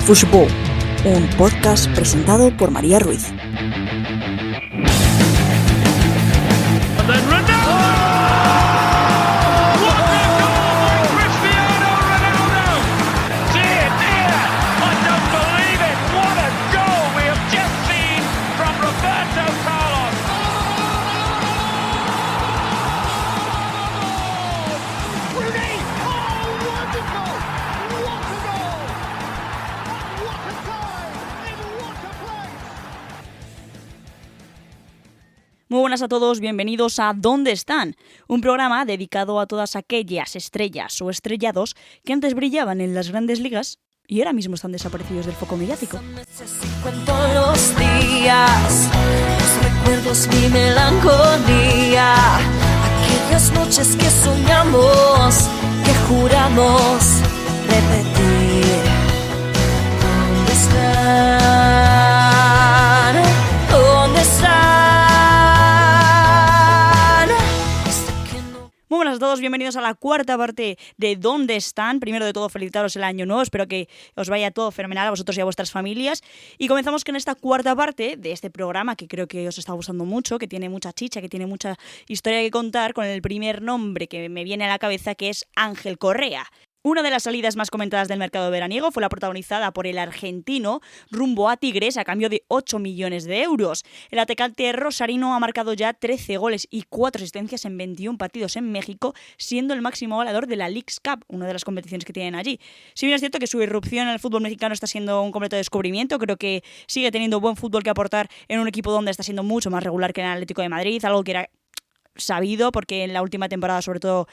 Fushball, un podcast presentado por María Ruiz. Muy buenas a todos, bienvenidos a ¿Dónde están? Un programa dedicado a todas aquellas estrellas o estrellados que antes brillaban en las grandes ligas y ahora mismo están desaparecidos del foco mediático. Cuento los días, los recuerdos, mi melancolía, aquellas noches que soñamos, que juramos repetir. ¿Dónde están? ¿Dónde están? Muy buenas a todos, bienvenidos a la cuarta parte de ¿Dónde están? Primero de todo, felicitaros el año nuevo, espero que os vaya todo fenomenal a vosotros y a vuestras familias. Y comenzamos con esta cuarta parte de este programa que creo que os está gustando mucho, que tiene mucha chicha, que tiene mucha historia que contar, con el primer nombre que me viene a la cabeza, que es Ángel Correa. Una de las salidas más comentadas del mercado veraniego fue la protagonizada por el argentino rumbo a Tigres a cambio de 8 millones de euros. El atacante rosarino ha marcado ya 13 goles y 4 asistencias en 21 partidos en México, siendo el máximo goleador de la Leagues Cup, una de las competiciones que tienen allí. Si bien es cierto que su irrupción en el fútbol mexicano está siendo un completo descubrimiento, creo que sigue teniendo buen fútbol que aportar en un equipo donde está siendo mucho más regular que en el Atlético de Madrid, algo que era sabido, porque en la última temporada, sobre todo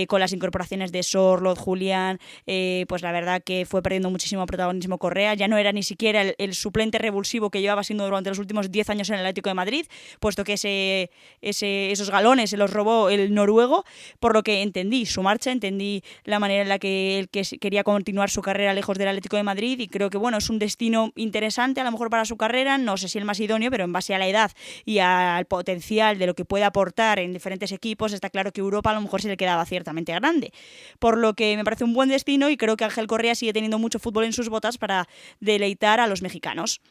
con las incorporaciones de Sorloth, Julián, pues la verdad que fue perdiendo muchísimo protagonismo Correa. Ya no era ni siquiera el suplente revulsivo que llevaba siendo durante los últimos 10 años en el Atlético de Madrid, puesto que esos galones se los robó el noruego, por lo que entendí su marcha, entendí la manera en la que él quería continuar su carrera lejos del Atlético de Madrid, y creo que bueno, es un destino interesante a lo mejor para su carrera, no sé si el más idóneo, pero en base a la edad y al potencial de lo que puede aportar en diferentes equipos, está claro que Europa a lo mejor se le quedaba ciertamente grande, por lo que me parece un buen destino y creo que Ángel Correa sigue teniendo mucho fútbol en sus botas para deleitar a los mexicanos.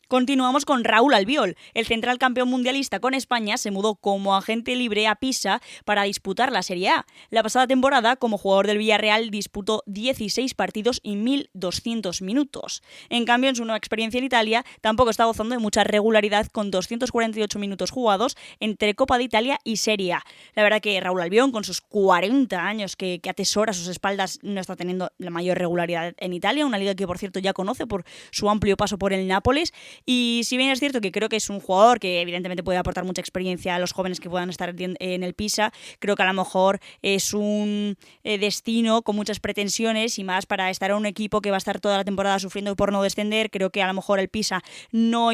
Continuamos con Raúl Albiol. El central campeón mundialista con España se mudó como agente libre a Pisa para disputar la Serie A. La pasada temporada, como jugador del Villarreal, disputó 16 partidos y 1.200 minutos. En cambio, en su nueva experiencia en Italia, tampoco está gozando de mucha regularidad, con 248 minutos jugados entre Copa de Italia y Serie A. La verdad que Raúl Albiol, con sus 40 años que atesora a sus espaldas, no está teniendo la mayor regularidad en Italia, una liga que, por cierto, ya conoce por su amplio paso por el Nápoles. Y si bien es cierto que creo que es un jugador que evidentemente puede aportar mucha experiencia a los jóvenes que puedan estar en el Pisa, creo que a lo mejor es un destino con muchas pretensiones y más para estar en un equipo que va a estar toda la temporada sufriendo por no descender. Creo que a lo mejor el Pisa no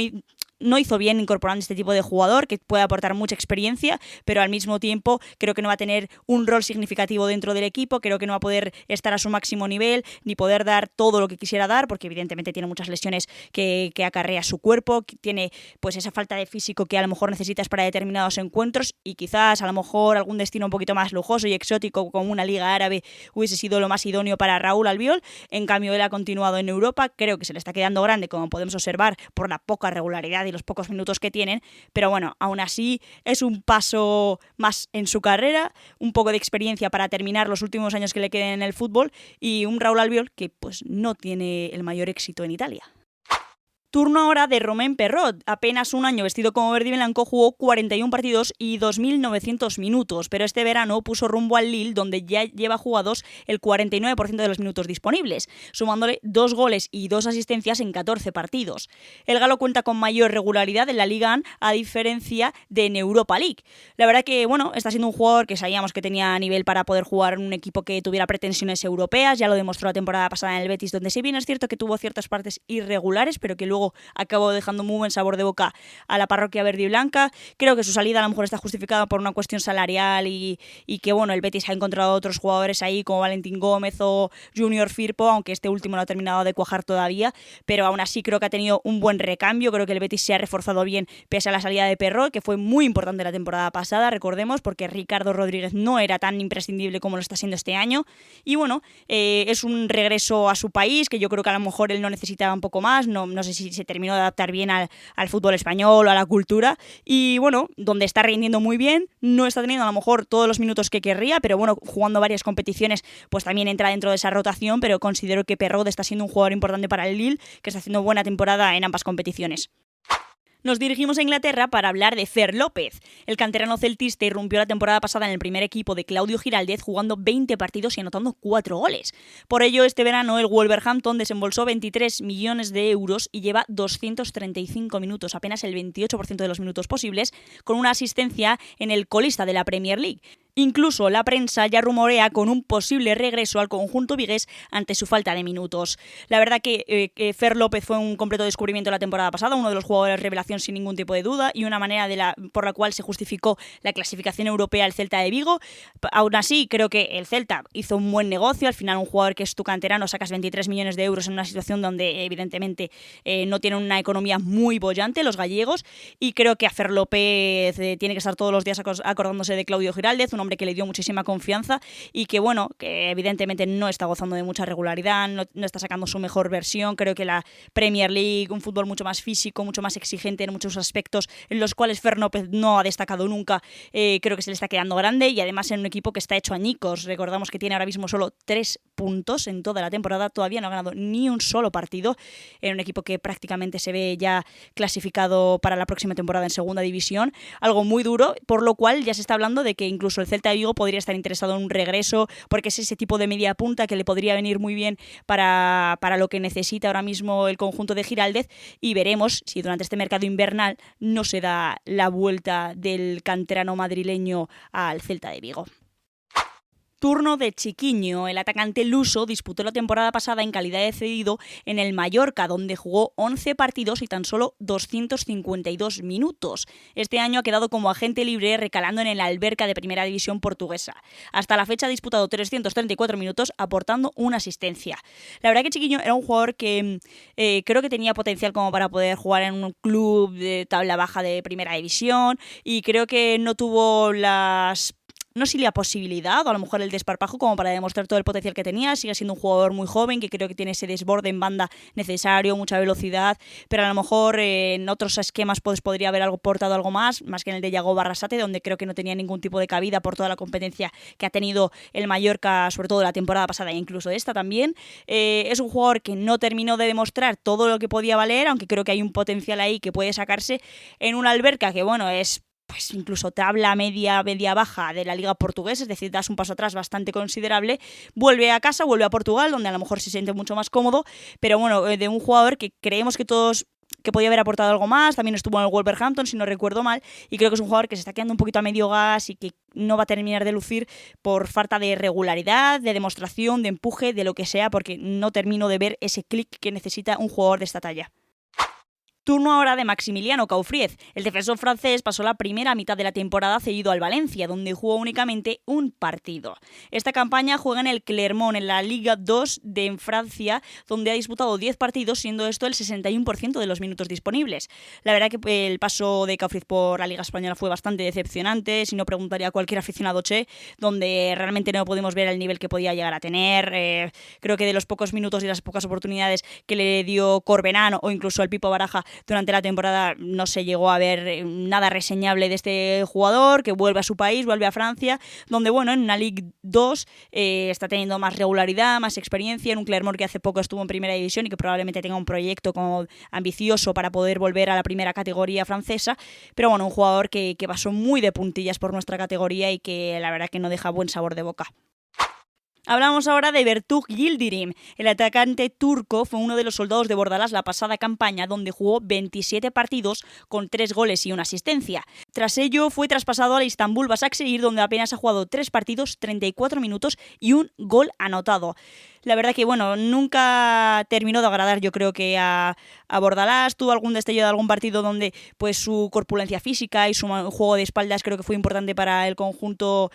hizo bien incorporando este tipo de jugador que puede aportar mucha experiencia, pero al mismo tiempo creo que no va a tener un rol significativo dentro del equipo, creo que no va a poder estar a su máximo nivel ni poder dar todo lo que quisiera dar, porque evidentemente tiene muchas lesiones que acarrea su cuerpo, tiene pues esa falta de físico que a lo mejor necesitas para determinados encuentros, y quizás a lo mejor algún destino un poquito más lujoso y exótico como una liga árabe hubiese sido lo más idóneo para Raúl Albiol. En cambio, él ha continuado en Europa, creo que se le está quedando grande, como podemos observar por la poca regularidad y los pocos minutos que tienen, pero bueno, aún así es un paso más en su carrera, un poco de experiencia para terminar los últimos años que le queden en el fútbol, y un Raúl Albiol que pues no tiene el mayor éxito en Italia. Turno ahora de Romain Perraud. Apenas un año vestido como verde y blanco, jugó 41 partidos y 2.900 minutos, pero este verano puso rumbo al Lille, donde ya lleva jugados el 49% de los minutos disponibles, sumándole 2 goles y 2 asistencias en 14 partidos. El galo cuenta con mayor regularidad en la Liga 1, a diferencia de en Europa League. La verdad que, bueno, está siendo un jugador que sabíamos que tenía nivel para poder jugar en un equipo que tuviera pretensiones europeas, ya lo demostró la temporada pasada en el Betis, donde si bien es cierto que tuvo ciertas partes irregulares, pero que luego luego acabó dejando muy buen sabor de boca a la parroquia verde y blanca. Creo que su salida a lo mejor está justificada por una cuestión salarial y que bueno, el Betis ha encontrado otros jugadores ahí como Valentín Gómez o Junior Firpo, aunque este último no ha terminado de cuajar todavía, pero aún así creo que ha tenido un buen recambio. Creo que el Betis se ha reforzado bien pese a la salida de Perrot, que fue muy importante la temporada pasada, recordemos, porque Ricardo Rodríguez no era tan imprescindible como lo está siendo este año. Y bueno, es un regreso a su país, que yo creo que a lo mejor él no necesitaba un poco más, no sé si se terminó de adaptar bien al fútbol español o a la cultura, y bueno, donde está rindiendo muy bien, no está teniendo a lo mejor todos los minutos que querría, pero bueno, jugando varias competiciones, pues también entra dentro de esa rotación, pero considero que Perrot está siendo un jugador importante para el Lille, que está haciendo buena temporada en ambas competiciones. Nos dirigimos a Inglaterra para hablar de Fer López. El canterano celtista irrumpió la temporada pasada en el primer equipo de Claudio Giraldez jugando 20 partidos y anotando 4 goles. Por ello, este verano el Wolverhampton desembolsó 23 millones de euros y lleva 235 minutos, apenas el 28% de los minutos posibles, con una asistencia en el colista de la Premier League. Incluso la prensa ya rumorea con un posible regreso al conjunto vigués ante su falta de minutos. La verdad que Fer López fue un completo descubrimiento la temporada pasada, uno de los jugadores revelación sin ningún tipo de duda y una manera por la cual se justificó la clasificación europea al Celta de Vigo. Aún así, creo que el Celta hizo un buen negocio. Al final, un jugador que es tu canterano, sacas 23 millones de euros en una situación donde evidentemente no tienen una economía muy bollante los gallegos, y creo que a Fer López tiene que estar todos los días acordándose de Claudio Giraldez, un hombre que le dio muchísima confianza y que bueno, que evidentemente no está gozando de mucha regularidad, no está sacando su mejor versión. Creo que la Premier League, un fútbol mucho más físico, mucho más exigente en muchos aspectos en los cuales Fer López no ha destacado nunca, creo que se le está quedando grande, y además en un equipo que está hecho añicos. Recordamos que tiene ahora mismo solo 3 puntos en toda la temporada, todavía no ha ganado ni un solo partido, en un equipo que prácticamente se ve ya clasificado para la próxima temporada en segunda división, algo muy duro, por lo cual ya se está hablando de que incluso el Celta de Vigo podría estar interesado en un regreso, porque es ese tipo de media punta que le podría venir muy bien para lo que necesita ahora mismo el conjunto de Giraldez, y veremos si durante este mercado invernal no se da la vuelta del canterano madrileño al Celta de Vigo. Turno de Chiquiño. El atacante luso disputó la temporada pasada en calidad de cedido en el Mallorca, donde jugó 11 partidos y tan solo 252 minutos. Este año ha quedado como agente libre recalando en el Alberca de Primera División portuguesa. Hasta la fecha ha disputado 334 minutos, aportando una asistencia. La verdad que Chiquiño era un jugador que creo que tenía potencial como para poder jugar en un club de tabla baja de Primera División, y creo que no tuvo no sé si la posibilidad o a lo mejor el desparpajo como para demostrar todo el potencial que tenía. Sigue siendo un jugador muy joven que creo que tiene ese desborde en banda necesario, mucha velocidad, pero a lo mejor en otros esquemas podría haber aportado algo más que en el de Yago Barrasate, donde creo que no tenía ningún tipo de cabida por toda la competencia que ha tenido el Mallorca, sobre todo la temporada pasada e incluso esta también. Es un jugador que no terminó de demostrar todo lo que podía valer, aunque creo que hay un potencial ahí que puede sacarse en una Alberca que bueno, es pues incluso tabla media-baja de la Liga Portuguesa, es decir, das un paso atrás bastante considerable, vuelve a casa, vuelve a Portugal, donde a lo mejor se siente mucho más cómodo, pero bueno, de un jugador que creemos que todos que podía haber aportado algo más. También estuvo en el Wolverhampton, si no recuerdo mal, y creo que es un jugador que se está quedando un poquito a medio gas y que no va a terminar de lucir por falta de regularidad, de demostración, de empuje, de lo que sea, porque no termino de ver ese clic que necesita un jugador de esta talla. Turno ahora de Maximiliano Caufriez. El defensor francés pasó la primera mitad de la temporada cedido al Valencia, donde jugó únicamente un partido. Esta campaña juega en el Clermont, en la Liga 2 de Francia, donde ha disputado 10 partidos, siendo esto el 61% de los minutos disponibles. La verdad que el paso de Caufriez por la Liga Española fue bastante decepcionante, si no preguntaría a cualquier aficionado donde realmente no pudimos ver el nivel que podía llegar a tener. Creo que de los pocos minutos y las pocas oportunidades que le dio Corbenán o incluso el Pipo Baraja durante la temporada no se llegó a ver nada reseñable de este jugador, que vuelve a su país, vuelve a Francia, donde bueno, en una Ligue 2 está teniendo más regularidad, más experiencia, en un Clermont que hace poco estuvo en primera división y que probablemente tenga un proyecto como ambicioso para poder volver a la primera categoría francesa, pero bueno, un jugador que pasó muy de puntillas por nuestra categoría y que la verdad que no deja buen sabor de boca. Hablamos ahora de Bertug Yildirim. El atacante turco fue uno de los soldados de Bordalás la pasada campaña, donde jugó 27 partidos con 3 goles y una asistencia. Tras ello fue traspasado al Istanbul Başakşehir, donde apenas ha jugado 3 partidos, 34 minutos y un gol anotado. La verdad que, bueno, nunca terminó de agradar, yo creo que a Bordalás. Tuvo algún destello de algún partido donde pues su corpulencia física y su juego de espaldas creo que fue importante para el conjunto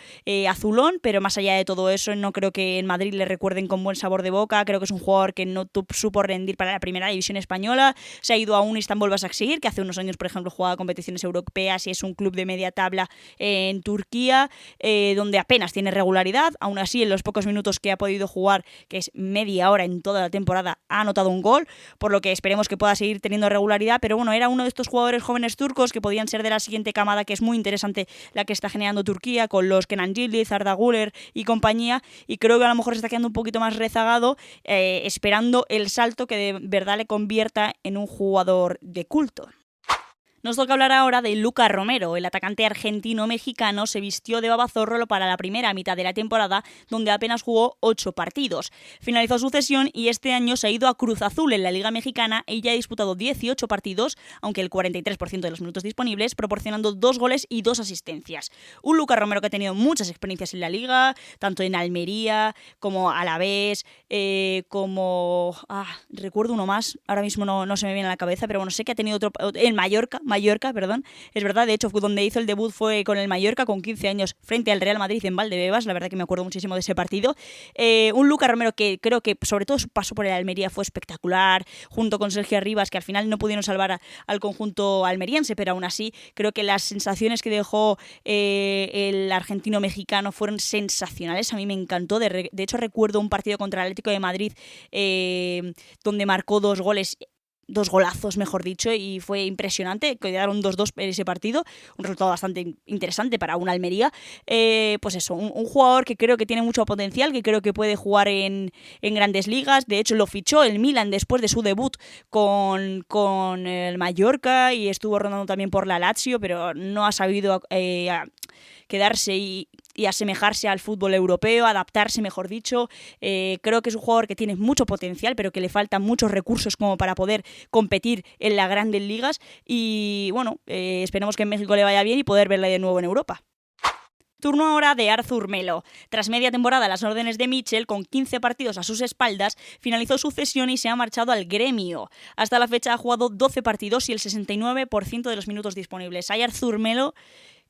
azulón, pero más allá de todo eso, no creo que en Madrid le recuerden con buen sabor de boca. Creo que es un jugador que no supo rendir para la primera división española. Se ha ido a un Istanbul Başakşehir, que hace unos años, por ejemplo, jugaba competiciones europeas y es un club de media tabla en Turquía, donde apenas tiene regularidad. Aún así, en los pocos minutos que ha podido jugar, que es media hora en toda la temporada, ha anotado un gol, por lo que esperemos que pueda seguir teniendo regularidad. Pero bueno, era uno de estos jugadores jóvenes turcos que podían ser de la siguiente camada, que es muy interesante la que está generando Turquía con los Kenan Yildiz, Arda Güler y compañía, y creo que a lo mejor se está quedando un poquito más rezagado, esperando el salto que de verdad le convierta en un jugador de culto. Nos toca hablar ahora de Lucas Romero. El atacante argentino-mexicano se vistió de babazorro para la primera mitad de la temporada, donde apenas jugó 8 partidos. Finalizó su cesión y este año se ha ido a Cruz Azul en la Liga Mexicana y ya ha disputado 18 partidos, aunque el 43% de los minutos disponibles, proporcionando 2 goles y 2 asistencias. Un Lucas Romero que ha tenido muchas experiencias en la Liga, tanto en Almería como Alavés, recuerdo uno más, ahora mismo no se me viene a la cabeza, pero bueno, sé que ha tenido otro en Mallorca, es verdad, de hecho donde hizo el debut fue con el Mallorca con 15 años frente al Real Madrid en Valdebebas, la verdad que me acuerdo muchísimo de ese partido. Un Lucas Romero que creo que sobre todo su paso por el Almería fue espectacular, junto con Sergio Arribas, que al final no pudieron salvar al conjunto almeriense, pero aún así creo que las sensaciones que dejó el argentino-mexicano fueron sensacionales. A mí me encantó, de hecho recuerdo un partido contra el Atlético de Madrid donde marcó 2 golazos, mejor dicho, y fue impresionante. Quedaron 2-2 en ese partido, un resultado bastante interesante para una Almería. Pues eso, un jugador que creo que tiene mucho potencial, que creo que puede jugar en grandes ligas. De hecho, lo fichó el Milan después de su debut con el Mallorca y estuvo rondando también por la Lazio, pero no ha sabido quedarse y asemejarse al fútbol europeo, adaptarse, mejor dicho. Creo que es un jugador que tiene mucho potencial, pero que le faltan muchos recursos como para poder competir en las grandes ligas. Y bueno, esperemos que en México le vaya bien y poder verle de nuevo en Europa. Turno ahora de Arthur Melo. Tras media temporada a las órdenes de Mitchell, con 15 partidos a sus espaldas, finalizó su cesión y se ha marchado al Gremio. Hasta la fecha ha jugado 12 partidos y el 69% de los minutos disponibles. Hay Arthur Melo,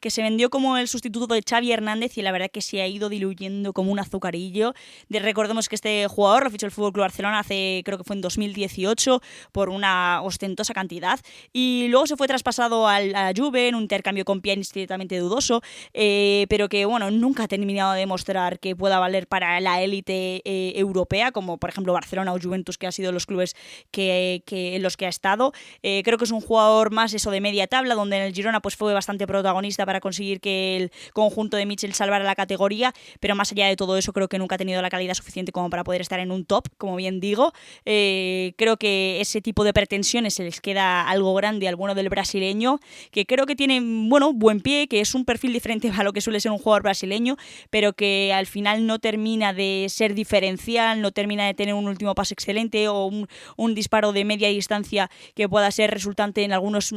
que se vendió como el sustituto de Xavi Hernández y la verdad que se ha ido diluyendo como un azucarillo. Recordemos que este jugador lo fichó el FC Barcelona creo que fue en 2018 por una ostentosa cantidad y luego se fue traspasado a la Juve en un intercambio con Pjanic ciertamente dudoso, pero que bueno, nunca ha terminado de demostrar que pueda valer para la élite europea, como por ejemplo Barcelona o Juventus, que han sido los clubes en los que ha estado. Creo que es un jugador más eso de media tabla, donde en el Girona pues fue bastante protagonista para conseguir que el conjunto de Mitchell salvara la categoría, pero más allá de todo eso creo que nunca ha tenido la calidad suficiente como para poder estar en un top, como bien digo. Creo que ese tipo de pretensiones se les queda algo grande al bueno del brasileño, que creo que tiene buen pie, que es un perfil diferente a lo que suele ser un jugador brasileño, pero que al final no termina de ser diferencial, no termina de tener un último pase excelente o un disparo de media distancia que pueda ser resultante en algunos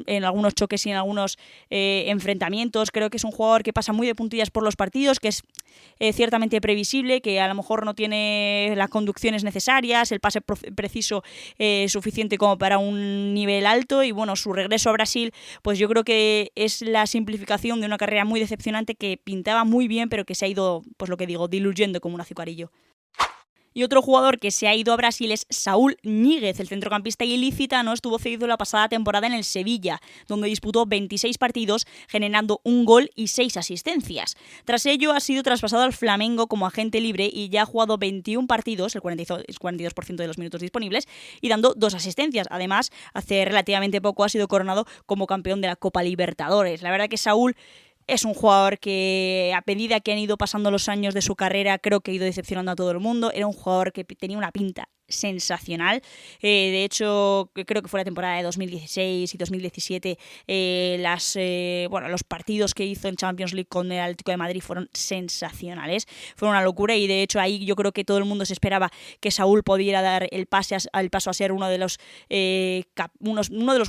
choques y en algunos enfrentamientos. Creo que es un jugador que pasa muy de puntillas por los partidos, que es ciertamente previsible, que a lo mejor no tiene las conducciones necesarias, el pase preciso suficiente como para un nivel alto, y bueno, su regreso a Brasil pues yo creo que es la simplificación de una carrera muy decepcionante que pintaba muy bien, pero que se ha ido, pues lo que digo, diluyendo como un azucarillo. Y otro jugador que se ha ido a Brasil es Saúl Ñíguez. El centrocampista ilicitano estuvo cedido la pasada temporada en el Sevilla, donde disputó 26 partidos, generando un gol y 6 asistencias. Tras ello ha sido traspasado al Flamengo como agente libre y ya ha jugado 21 partidos, el 42% de los minutos disponibles, y dando 2 asistencias. Además, hace relativamente poco ha sido coronado como campeón de la Copa Libertadores. La verdad que Saúl es un jugador que a medida que han ido pasando los años de su carrera creo que ha ido decepcionando a todo el mundo. Era un jugador que tenía una pinta sensacional. De hecho, creo que fue la temporada de 2016 y 2017. Los partidos que hizo en Champions League con el Atlético de Madrid fueron sensacionales. Fue una locura y de hecho ahí yo creo que todo el mundo se esperaba que Saúl pudiera dar el paso a ser uno de los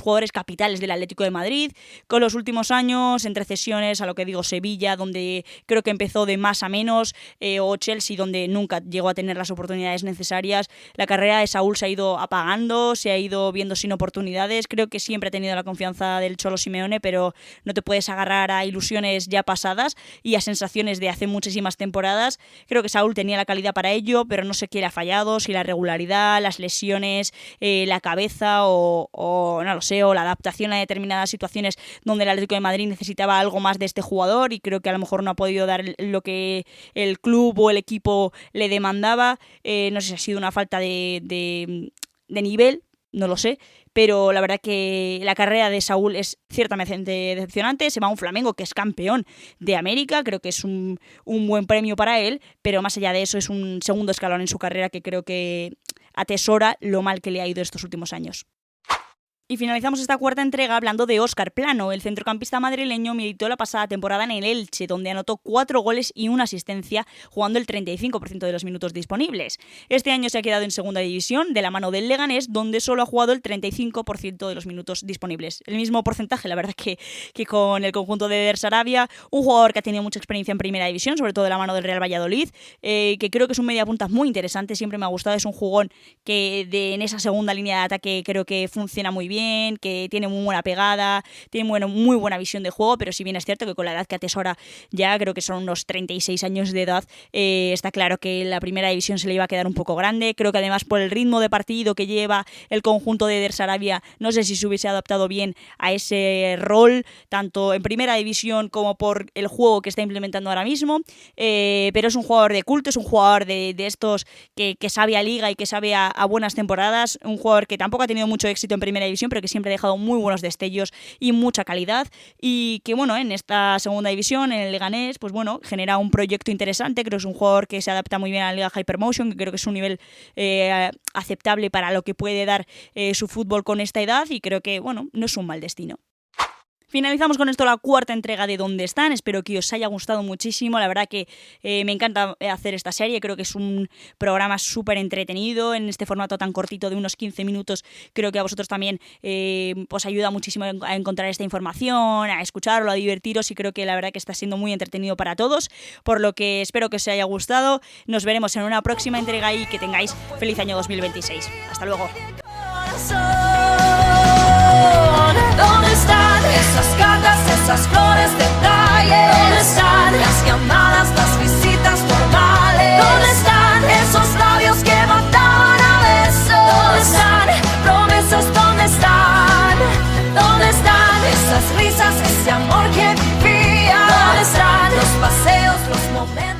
jugadores capitales del Atlético de Madrid. Con los últimos años, entre cesiones a lo que digo Sevilla, donde creo que empezó de más a menos, o Chelsea, donde nunca llegó a tener las oportunidades necesarias, la carrera de Saúl se ha ido apagando, se ha ido viendo sin oportunidades. Creo que siempre ha tenido la confianza del Cholo Simeone, pero no te puedes agarrar a ilusiones ya pasadas y a sensaciones de hace muchísimas temporadas. Creo que Saúl tenía la calidad para ello, pero no sé qué le ha fallado, si la regularidad, las lesiones, la cabeza o no lo sé, o la adaptación a determinadas situaciones donde el Atlético de Madrid necesitaba algo más de este jugador y creo que a lo mejor no ha podido dar lo que el club o el equipo le demandaba. No sé si ha sido una falta de nivel, no lo sé, pero la verdad que la carrera de Saúl es ciertamente decepcionante. Se va a un Flamengo que es campeón de América, creo que es un buen premio para él, pero más allá de eso es un segundo escalón en su carrera que creo que atesora lo mal que le ha ido estos últimos años. Y finalizamos esta cuarta entrega hablando de Óscar Plano. El centrocampista madrileño militó la pasada temporada en el Elche, donde anotó 4 goles y una asistencia, jugando el 35% de los minutos disponibles. Este año se ha quedado en segunda división, de la mano del Leganés, donde solo ha jugado el 35% de los minutos disponibles. El mismo porcentaje, la verdad, que con el conjunto de Eder Sarabia, un jugador que ha tenido mucha experiencia en primera división, sobre todo de la mano del Real Valladolid, que creo que es un mediapunta muy interesante, siempre me ha gustado, es un jugón que en esa segunda línea de ataque creo que funciona muy bien, que tiene muy buena pegada, tiene muy buena visión de juego, pero si bien es cierto que con la edad que atesora ya, creo que son unos 36 años de edad, está claro que la primera división se le iba a quedar un poco grande. Creo que además por el ritmo de partido que lleva el conjunto de Eder Sarabia, no sé si se hubiese adaptado bien a ese rol, tanto en primera división como por el juego que está implementando ahora mismo, pero es un jugador de culto, es un jugador de estos que sabe a liga y que sabe a buenas temporadas, un jugador que tampoco ha tenido mucho éxito en primera división, pero que siempre ha dejado muy buenos destellos y mucha calidad, y que bueno, en esta segunda división, en el Leganés, pues bueno, genera un proyecto interesante. Creo que es un jugador que se adapta muy bien a la Liga Hypermotion, que creo que es un nivel aceptable para lo que puede dar su fútbol con esta edad, y creo que bueno, no es un mal destino. Finalizamos con esto la cuarta entrega de ¿Dónde están? Espero que os haya gustado muchísimo. La verdad que me encanta hacer esta serie. Creo que es un programa súper entretenido en este formato tan cortito de unos 15 minutos. Creo que a vosotros también os ayuda muchísimo a encontrar esta información, a escucharlo, a divertiros, y creo que la verdad que está siendo muy entretenido para todos, por lo que espero que os haya gustado. Nos veremos en una próxima entrega y que tengáis feliz año 2026. Hasta luego. ¿Dónde están esas cartas, esas flores, detalles? ¿Dónde están las llamadas, las visitas formales? ¿Dónde están esos labios que mataban a besos? ¿Dónde están promesas? ¿Dónde están? ¿Dónde están esas risas, ese amor que vivía? ¿Dónde están los paseos, los momentos?